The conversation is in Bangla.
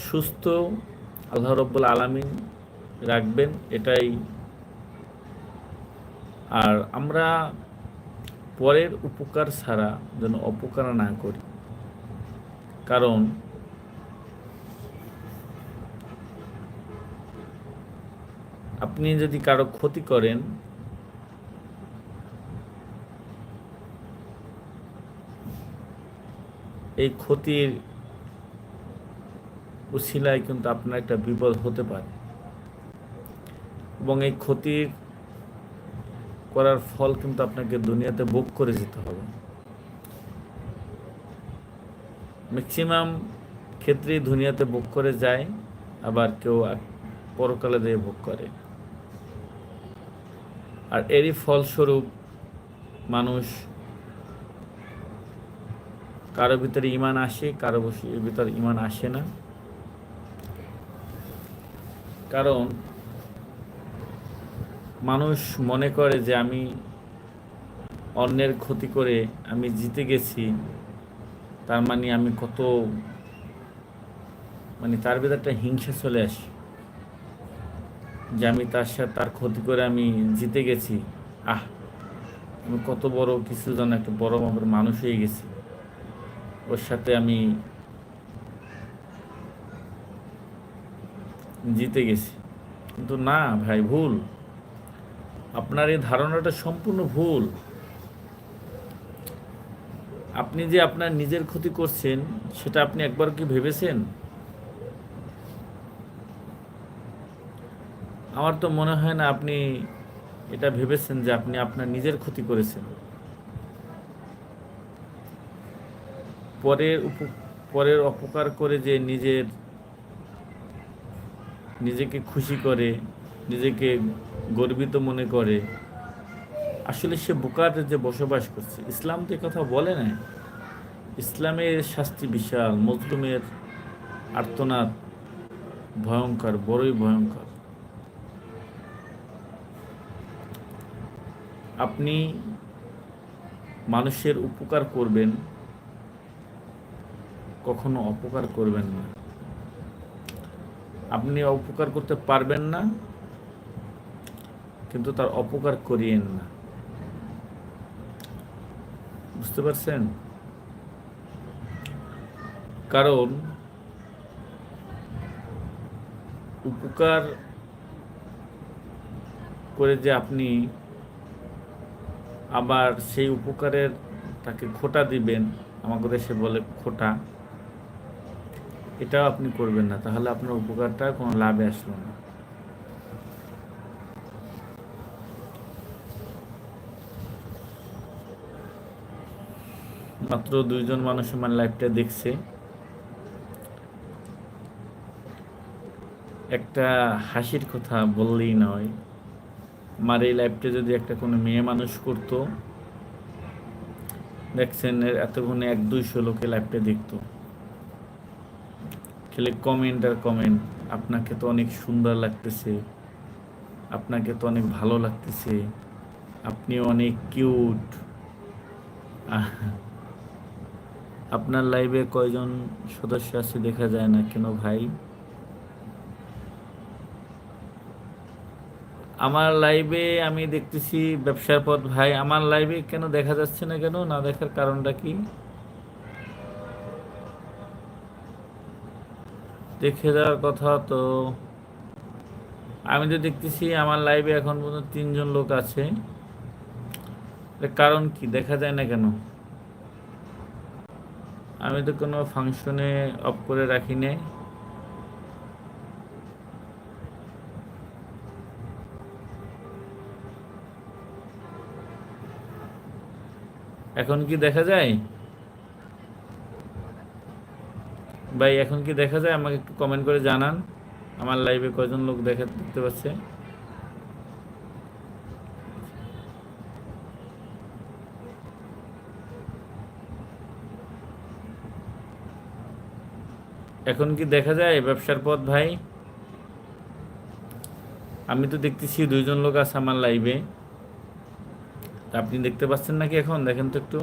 সুস্থ আল্লাহ রব্বুল আলামিন রাখবেন, এটাই। আর আমরা পরের উপকার ছাড়া যেন অপকার না করি, কারণ আপনি যদি কারো ক্ষতি করেন, এই ক্ষতির উছিলায় কিন্তু আপনার একটা বিপদ হতে পারে, এবং এই ক্ষতির করার ফল কিন্তু আপনাকে দুনিয়াতে ভোগ করে যেতে হবে। ম্যাক্সিমাম ক্ষেত্রেই দুনিয়াতে ভোগ করে যায়, আবার কেউ পরকালে দিয়ে ভোগ করে। আর এরই ফলস্বরূপ মানুষ কারো ভিতরে ঈমান আসে, কারো ভিতরে ঈমান আসে না। কারণ মানুষ মনে করে যে আমি অন্যের ক্ষতি করে আমি জিতে গেছি, তার মানে আমি কত, মানে তার ভিতরে একটা হিংসা চলে আসে যে আমি তার সাথে তার ক্ষতি করে আমি জিতে গেছি, আমি কত বড় কিছু যেন একটা বড় মাপের মানুষ হয়ে গেছি, ওর সাথে আমি জিতে গেছি। কিন্তু না ভাই, ভুল। আপনার এই ধারণাটা সম্পূর্ণ ভুল। আপনি যে আপনার নিজের ক্ষতি করছেন, সেটা আপনি একবার কি ভেবেছেন? আমার তো মনে হয় না আপনি এটা ভেবেছেন যে আপনি আপনার নিজের ক্ষতি করেছেন। পরের অপকার করে যে নিজেকে খুশি করে, নিজেকে গর্বিত মনে করে, আসলে সে বোকার যে বসবাস করছে। ইসলাম তো কথা বলে না। ইসলামের শাস্তি বিশাল, মজলুমের আর্তনাদ ভয়ঙ্কর, বড়ই ভয়ঙ্কর। আপনি মানুষের উপকার করবেন, কখনো অপকার করবেন না। আপনি অপকার করতে পারবেন না, কিন্তু তার অপকার করিয়েন না। বুঝতে পারছেন? কারণ উপকার করে যে আপনি আবার সেই উপকারের তাকে খোটা দিবেন, আমাকে দেশে বলে খোটা, এটাও আপনি করবেন না। তাহলে আপনার উপকারটা কোনো লাভে আসলো না। মাত্র 2 জন মানুষ আমার লাইভটা দেখছে। একটা হাসির কথা বললেই নয়, আমার এই লাইভটা যদি একটা কোনো মেয়ে মানুষ করতো, দেখছেন এতক্ষণে 100-200 লোকে লাইভটা দেখতো। খেলে কমেন্ট আর কমেন্ট, আপনাকে তো অনেক সুন্দর লাগতেছে, আপনাকে তো অনেক ভালো লাগতেছে, আপনি অনেক কিউট। আপনার লাইভে কয়জন সদস্য আছে দেখা যায় না কেন ভাই? আমার লাইভে আমি দেখতেছি ব্যবসার পথ ভাই, আমার লাইভে কেন দেখা যাচ্ছে না? কেন না দেখার কারণটা কি? দেখে যাওয়ার কথা তো। আমি তো দেখতেছি আমার লাইভে এখন পর্যন্ত 3 জন লোক আছে। এর কারণ কি দেখা যায় না কেন? আমি তো কোনো ফাংশনে অফ করে রাখি নাই। এখন কি দেখা যায় ভাই? এখন কি দেখা যায়? আমাকে একটু কমেন্ট করে জানান আমার লাইভে কয়জন লোক দেখতে পাচ্ছে। এখন কি দেখা যায় ব্যবসার পথ ভাই? আমি তো দেখতেছি 2 জন লোক আছে আমার লাইভে। আপনি দেখতে পাচ্ছেন নাকি? এখন দেখেন তো একটু।